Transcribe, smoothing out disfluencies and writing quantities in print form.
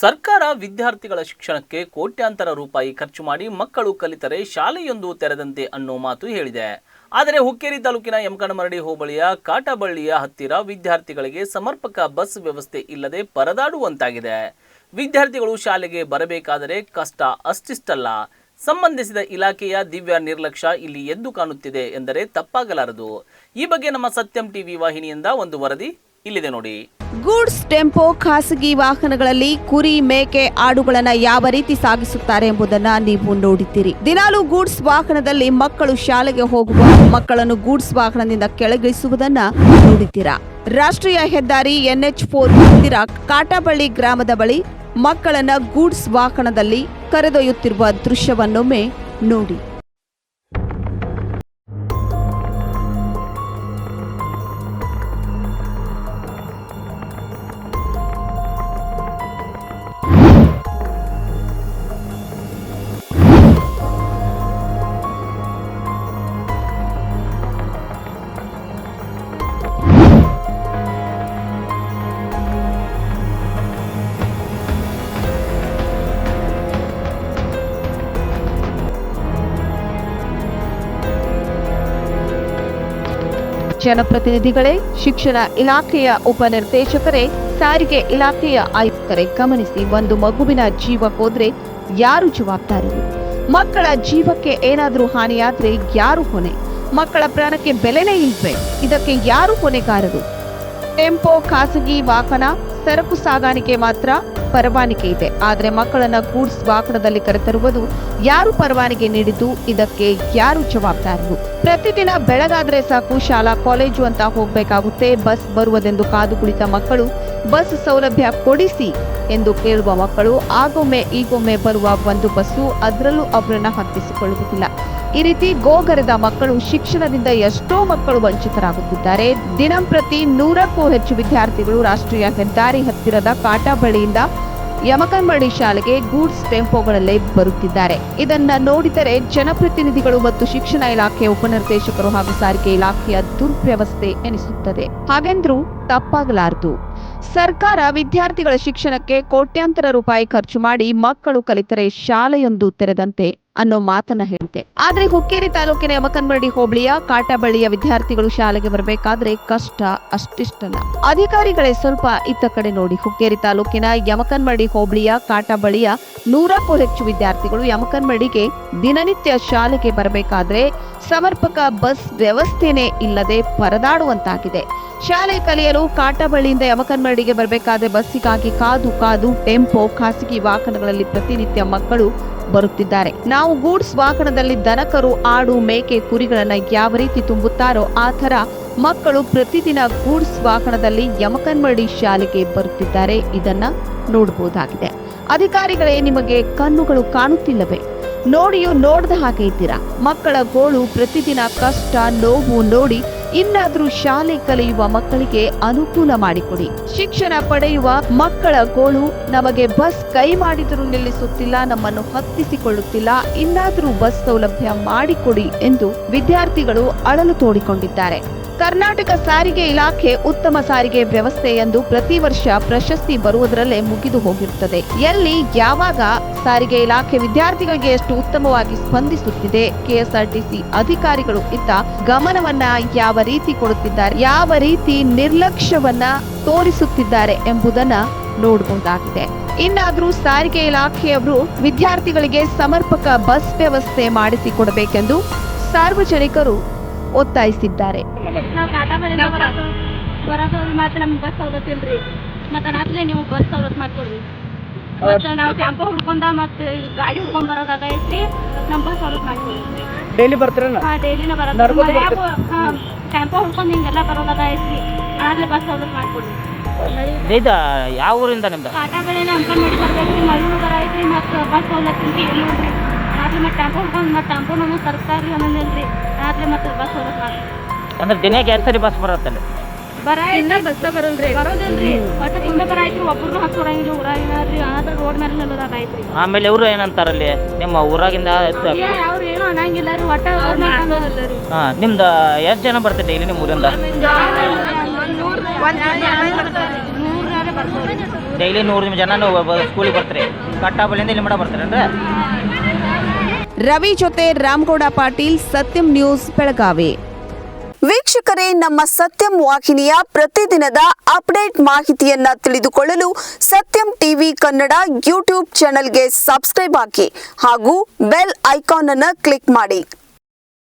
ಸರ್ಕಾರ ವಿದ್ಯಾರ್ಥಿಗಳ ಶಿಕ್ಷಣಕ್ಕೆ ಕೋಟ್ಯಾಂತರ ರೂಪಾಯಿ ಖರ್ಚು ಮಾಡಿ ಮಕ್ಕಳು ಕಲಿತರೆ ಶಾಲೆಯೊಂದು ತೆರೆದಂತೆ ಅನ್ನೋ ಮಾತು ಹೇಳಿದೆ. ಆದರೆ ಹುಕ್ಕೇರಿ ತಾಲೂಕಿನ ಯಮಕನಮರಡಿ ಹೋಬಳಿಯ ಕಾಟಬಳ್ಳಿಯ ಹತ್ತಿರ ವಿದ್ಯಾರ್ಥಿಗಳಿಗೆ ಸಮರ್ಪಕ ಬಸ್ ವ್ಯವಸ್ಥೆ ಇಲ್ಲದೆ ಪರದಾಡುವಂತಾಗಿದೆ. ವಿದ್ಯಾರ್ಥಿಗಳು ಶಾಲೆಗೆ ಬರಬೇಕಾದರೆ ಕಷ್ಟ ಅಷ್ಟಿಷ್ಟಲ್ಲ, ಸಂಬಂಧಿಸಿದ ಇಲಾಖೆಯ ದಿವ್ಯ ನಿರ್ಲಕ್ಷ್ಯ ಇಲ್ಲಿ ಎದ್ದು ಕಾಣುತ್ತಿದೆ ಎಂದರೆ ತಪ್ಪಾಗಲಾರದು. ಈ ಬಗ್ಗೆ ನಮ್ಮ ಸತ್ಯಂ ಟಿವಿ ವಾಹಿನಿಯಿಂದ ಒಂದು ವರದಿ ಇಲ್ಲಿದೆ ನೋಡಿ. ಗೂಡ್ಸ್ ಟೆಂಪೋ ಖಾಸಗಿ ವಾಹನಗಳಲ್ಲಿ ಕುರಿ, ಮೇಕೆ, ಆಡುಗಳನ್ನು ಯಾವ ರೀತಿ ಸಾಗಿಸುತ್ತಾರೆ ಎಂಬುದನ್ನು ನೀವು ನೋಡಿದ್ದೀರಿ. ದಿನಾಲೂ ಗೂಡ್ಸ್ ವಾಹನದಲ್ಲಿ ಮಕ್ಕಳು ಶಾಲೆಗೆ ಹೋಗುವ ಮಕ್ಕಳನ್ನು ಗೂಡ್ಸ್ ವಾಹನದಿಂದ ಕೆಳಗಿಳಿಸುವುದನ್ನ ನೋಡಿದ್ದೀರಾ. ರಾಷ್ಟ್ರೀಯ ಹೆದ್ದಾರಿ NH4 ಹತ್ತಿರ ಕಾಟಬಳ್ಳಿ ಗ್ರಾಮದ ಬಳಿ ಮಕ್ಕಳನ್ನ ಗೂಡ್ಸ್ ವಾಹನದಲ್ಲಿ ಕರೆದೊಯ್ಯುತ್ತಿರುವ ದೃಶ್ಯವನ್ನೊಮ್ಮೆ ನೋಡಿ. ಜನಪ್ರತಿನಿಧಿಗಳೇ, ಶಿಕ್ಷಣ ಇಲಾಖೆಯ ಉಪನಿರ್ದೇಶಕರೇ, ಸಾರಿಗೆ ಇಲಾಖೆಯ ಆಯುಕ್ತರೇ ಗಮನಿಸಿ, ಒಂದು ಮಗುವಿನ ಜೀವ ಹೋದ್ರೆ ಯಾರು ಜವಾಬ್ದಾರರು? ಮಕ್ಕಳ ಜೀವಕ್ಕೆ ಏನಾದರೂ ಹಾನಿಯಾದ್ರೆ ಯಾರು ಹೊಣೆ? ಮಕ್ಕಳ ಪ್ರಾಣಕ್ಕೆ ಬೆಲೆನೇ ಇಲ್ವೇ? ಇದಕ್ಕೆ ಯಾರು ಹೊಣೆಗಾರರು? ಟೆಂಪೋ ಖಾಸಗಿ ವಾಹನ ಸರಕು ಸಾಗಾಣಿಕೆ ಮಾತ್ರ ಪರವಾನಿಗೆ ಇದೆ, ಆದರೆ ಮಕ್ಕಳನ್ನ ಗೂಡ್ಸ್ ವಾಹನದಲ್ಲಿ ಕರೆತರುವುದು ಯಾರು ಪರವಾನಿಗೆ ನೀಡಿದ್ದು? ಇದಕ್ಕೆ ಯಾರು ಜವಾಬ್ದಾರರು? ಪ್ರತಿದಿನ ಬೆಳಗಾದ್ರೆ ಸಾಕು ಶಾಲಾ ಕಾಲೇಜು ಅಂತ ಹೋಗ್ಬೇಕಾಗುತ್ತೆ. ಬಸ್ ಬರುವುದೆಂದು ಕಾದು ಕುಳಿತ ಮಕ್ಕಳು ಬಸ್ ಸೌಲಭ್ಯ ಕೊಡಿಸಿ ಎಂದು ಕೇಳುವ ಮಕ್ಕಳು ಆಗೊಮ್ಮೆ ಈಗೊಮ್ಮೆ ಬರುವ ಒಂದು ಬಸ್ಸು, ಅದರಲ್ಲೂ ಅವರನ್ನ ಹತ್ತಿಸಿಕೊಳ್ಳುವುದಿಲ್ಲ. ಈ ರೀತಿ ಗೋಗರೆದ ಮಕ್ಕಳು ಶಿಕ್ಷಣದಿಂದ ಎಷ್ಟೋ ಮಕ್ಕಳು ವಂಚಿತರಾಗುತ್ತಿದ್ದಾರೆ. ದಿನಂಪ್ರತಿ 100ಕ್ಕೂ ಹೆಚ್ಚು ವಿದ್ಯಾರ್ಥಿಗಳು ರಾಷ್ಟ್ರೀಯ ಹೆದ್ದಾರಿ ಹತ್ತಿರದ ಕಾಟಬಳ್ಳಿಯಿಂದ ಯಮಕನಮರಡಿ ಶಾಲೆಗೆ ಗೂಡ್ಸ್ ಟೆಂಪೋಗಳಲ್ಲೇ ಬರುತ್ತಿದ್ದಾರೆ. ಇದನ್ನ ನೋಡಿದರೆ ಜನಪ್ರತಿನಿಧಿಗಳು ಮತ್ತು ಶಿಕ್ಷಣ ಇಲಾಖೆಯ ಉಪನಿರ್ದೇಶಕರು ಹಾಗೂ ಸಾರಿಗೆ ಇಲಾಖೆಯ ದುರ್ವ್ಯವಸ್ಥೆ ಎನಿಸುತ್ತದೆ. ಹಾಗೆಂದ್ರೂ ತಪ್ಪಾಗಲಾರದು. ಸರ್ಕಾರ ವಿದ್ಯಾರ್ಥಿಗಳ ಶಿಕ್ಷಣಕ್ಕೆ ಕೋಟ್ಯಾಂತರ ರೂಪಾಯಿ ಖರ್ಚು ಮಾಡಿ ಮಕ್ಕಳು ಕಲಿತರೆ ಶಾಲೆಯೊಂದು ತೆರೆದಂತೆ ಅನ್ನೋ ಮಾತನ್ನ ಹೇಳಿದೆ. ಆದ್ರೆ ಹುಕ್ಕೇರಿ ತಾಲೂಕಿನ ಯಮಕನಮರಡಿ ಹೋಬಳಿಯ ಕಾಟಬಳ್ಳಿಯ ವಿದ್ಯಾರ್ಥಿಗಳು ಶಾಲೆಗೆ ಬರಬೇಕಾದ್ರೆ ಕಷ್ಟ ಅಷ್ಟಿಷ್ಟಲ್ಲ. ಅಧಿಕಾರಿಗಳೇ ಸ್ವಲ್ಪ ಇತ್ತ ಕಡೆ ನೋಡಿ. ಹುಕ್ಕೇರಿ ತಾಲೂಕಿನ ಯಮಕನಮರಡಿ ಹೋಬಳಿಯ ಕಾಟಬಳ್ಳಿಯ 100ಕ್ಕೂ ಹೆಚ್ಚು ವಿದ್ಯಾರ್ಥಿಗಳು ಯಮಕನಮರಡಿಗೆ ದಿನನಿತ್ಯ ಶಾಲೆಗೆ ಬರಬೇಕಾದ್ರೆ ಸಮರ್ಪಕ ಬಸ್ ವ್ಯವಸ್ಥೆನೇ ಇಲ್ಲದೆ ಪರದಾಡುವಂತಾಗಿದೆ. ಶಾಲೆ ಕಲಿಯಲು ಕಾಟಬಳ್ಳಿಯಿಂದ ಯಮಕನಮರಡಿಗೆ ಬರಬೇಕಾದ್ರೆ ಬಸ್ಸಿಗಾಗಿ ಕಾದು ಕಾದು ಟೆಂಪೋ ಖಾಸಗಿ ವಾಹನಗಳಲ್ಲಿ ಪ್ರತಿನಿತ್ಯ ಮಕ್ಕಳು ಬರುತ್ತಿದ್ದಾರೆ. ನಾವು ಗೂಡ್ಸ್ ವಾಹನದಲ್ಲಿ ದನಕರು, ಆಡು, ಮೇಕೆ, ಕುರಿಗಳನ್ನ ಯಾವ ರೀತಿ ತುಂಬುತ್ತಾರೋ ಆ ತರ ಮಕ್ಕಳು ಪ್ರತಿದಿನ ಗೂಡ್ಸ್ ವಾಹನದಲ್ಲಿ ಯಮಕನಮರಡಿ ಶಾಲೆಗೆ ಬರುತ್ತಿದ್ದಾರೆ. ಇದನ್ನ ನೋಡಬಹುದಾಗಿದೆ. ಅಧಿಕಾರಿಗಳೇ, ನಿಮಗೆ ಕಣ್ಣುಗಳು ಕಾಣುತ್ತಿಲ್ಲವೇ? ನೋಡಿಯೂ ನೋಡದ ಹಾಗೆ ಇದ್ದೀರಾ. ಮಕ್ಕಳ ಗೋಳು, ಪ್ರತಿದಿನ ಕಷ್ಟ, ನೋವು ನೋಡಿ ಇನ್ನಾದ್ರೂ ಶಾಲೆ ಕಲಿಯುವ ಮಕ್ಕಳಿಗೆ ಅನುಕೂಲ ಮಾಡಿಕೊಡಿ. ಶಿಕ್ಷಣ ಪಡೆಯುವ ಮಕ್ಕಳ ಗೋಳು, ನಮಗೆ ಬಸ್ ಕೈ ಮಾಡಿದರೂ ನಿಲ್ಲಿಸುತ್ತಿಲ್ಲ, ನಮ್ಮನ್ನು ಹತ್ತಿಸಿಕೊಳ್ಳುತ್ತಿಲ್ಲ, ಇನ್ನಾದ್ರೂ ಬಸ್ ಸೌಲಭ್ಯ ಮಾಡಿಕೊಡಿ ಎಂದು ವಿದ್ಯಾರ್ಥಿಗಳು ಅಳಲು ತೋಡಿಕೊಂಡಿದ್ದಾರೆ. ಕರ್ನಾಟಕ ಸಾರಿಗೆ ಇಲಾಖೆ ಉತ್ತಮ ಸಾರಿಗೆ ವ್ಯವಸ್ಥೆ ಎಂದು ಪ್ರತಿ ವರ್ಷ ಪ್ರಶಸ್ತಿ ಬರುವುದರಲ್ಲೇ ಮುಗಿದು ಹೋಗಿರುತ್ತದೆ. ಎಲ್ಲಿ ಯಾವಾಗ ಸಾರಿಗೆ ಇಲಾಖೆ ವಿದ್ಯಾರ್ಥಿಗಳಿಗೆ ಎಷ್ಟು ಉತ್ತಮವಾಗಿ ಸ್ಪಂದಿಸುತ್ತಿದೆ, KSRTC ಅಧಿಕಾರಿಗಳು ಇತ್ತ ಗಮನವನ್ನ ಯಾವ ರೀತಿ ಕೊಡುತ್ತಿದ್ದಾರೆ, ಯಾವ ರೀತಿ ನಿರ್ಲಕ್ಷ್ಯವನ್ನ ತೋರಿಸುತ್ತಿದ್ದಾರೆ ಎಂಬುದನ್ನ ನೋಡಬಹುದಾಗಿದೆ. ಇನ್ನಾದ್ರೂ ಸಾರಿಗೆ ಇಲಾಖೆಯವರು ವಿದ್ಯಾರ್ಥಿಗಳಿಗೆ ಸಮರ್ಪಕ ಬಸ್ ವ್ಯವಸ್ಥೆ ಮಾಡಿಸಿಕೊಡಬೇಕೆಂದು ಸಾರ್ವಜನಿಕರು ಒತ್ತಾಯಿಸಿದ್ದಾರೆ. ನಾವು ಕಾಟಬಳ್ಳಿಯಿಂದ ಬರೋದು ಮತ್ತೆ ನಮ್ಗೆ ಬಸ್ ಸವಲತ್ತು ಇಲ್ರಿ. ಮತ್ತೆ ರಾತ್ರಿ ನೀವು ಬಸ್ ಸವಲತ್ತು ಮಾಡ್ಕೊಡ್ರಿ. ಮತ್ತೆ ನಾವು ಟೆಂಪೋ ಹುಡ್ಕೊಂಡ ಮತ್ತೆ ಗಾಡಿ ಹುಡ್ಕೊಂಡ್ ಬರೋದಾಗೈತಿ. ನಮ್ಮ ಬಸ್ ಸವಲತ್ತು ಮಾಡ್ಕೊಡ್ರಿ. ಡೈಲಿ ಬರ್ತೀರಲ್ಲ? ಹಾಂ, ಡೈಲಿನ ಬರೋದು. ಟೆಂಪೋ ಹುಡ್ಕೊಂಡು ಹಿಂಗೆಲ್ಲ ಬರೋದಾಗೈತಿ. ರಾತ್ರಿ ಬಸ್ ಸವಲತ್ತು ಮಾಡ್ಕೊಡ್ರಿ. ಯಾವ ಊರಿಂದ ನಿಮ್ದು? ಕಾಟಬಳ್ಳಿನ ಯಮಕನಮರಡಿ ಬರ್ಬೇಕ್ರಿ. ಮಳ್ಳೂರು ಬರೈತಿ. ಮತ್ತೆ ಬಸ್ ಸವಲತ್ತು ಇಲ್ಲಿ ನೋಡ್ರಿ. ರಾತ್ರಿ ಮತ್ತೆ ಟೆಂಪೋ ಹುಡ್ಕೊಂಡು ಮತ್ತೆ ಟೆಂಪೋ ನಮ್ಮ ಸರ್ಕಾರಿ ಒಂದೊಂದಿಲ್ರಿ. ರಾತ್ರಿ ಮತ್ತೆ ಬಸ್ ಸವಲತ್ತು ಮಾಡ್ರಿ. ಅಂದ್ರೆ ದಿನಕ್ಕೆ ಎರಡು ಸರಿ ಬಸ್ ಬರುತ್ತಲ್ಲ? ಬಸ್ ಬರೋದಿಲ್ರಿ. ಒಟ್ಟು ತುಂಬ ಬರ ಐತ್ರಿ. ಒಬ್ಬರು ಹಾಕೊಡಂಗಿಲ್ಲ ಊರಾಗಿನಾರ್ರಿ. ಆದ್ರೆ ರೋಡ್ ಮೇಲೆ ನಿಲ್ಲೋದಾಗೈತ್ರಿ. ಆಮೇಲೆ ಇವರು ಏನಂತಾರಲ್ಲಿ ನಿಮ್ಮ ಊರಾಗಿಂದ? ಅವ್ರು ಏನು ಅನ್ನಂಗಿಲ್ಲ ರೀ. ಒಟ್ಟ ನಿಮ್ದು ಎಷ್ಟು ಜನ ಬರ್ತಿದ್ದೆ ಇಲ್ಲಿ ನಿಮ್ಮ ಊರಿಂದ? ಬರ್ತೀವಿ. ಡೈಲಿ 100 ಜನ ಸ್ಕೂಲಿಗೆ ಬರ್ತೀರಿ, ಕಟ್ಟಾಬಳ್ಳಿಯಿಂದ ಇಲ್ಲಿ ಮಾಡ ಬರ್ತೀರೇನ್ರಿ? ರವಿ ಜೊತೆ ರಾಮಗೌಡ ಪಾಟೀಲ್, ಸತ್ಯಂ ನ್ಯೂಸ್, ಬೆಳಗಾವಿ. ವೀಕ್ಷಕರೇ, ನಮ್ಮ ಸತ್ಯಂ ವಾಹಿನಿಯ ಪ್ರತಿದಿನದ ಅಪ್ಡೇಟ್ ಮಾಹಿತಿಯನ್ನ ತಿಳಿದುಕೊಳ್ಳಲು ಸತ್ಯಂ ಟಿವಿ ಕನ್ನಡ ಯೂಟ್ಯೂಬ್ ಚಾನೆಲ್ಗೆ ಸಬ್ಸ್ಕ್ರೈಬ್ ಆಗಿ ಹಾಗೂ ಬೆಲ್ ಐಕಾನ್ ಅನ್ನು ಕ್ಲಿಕ್ ಮಾಡಿ.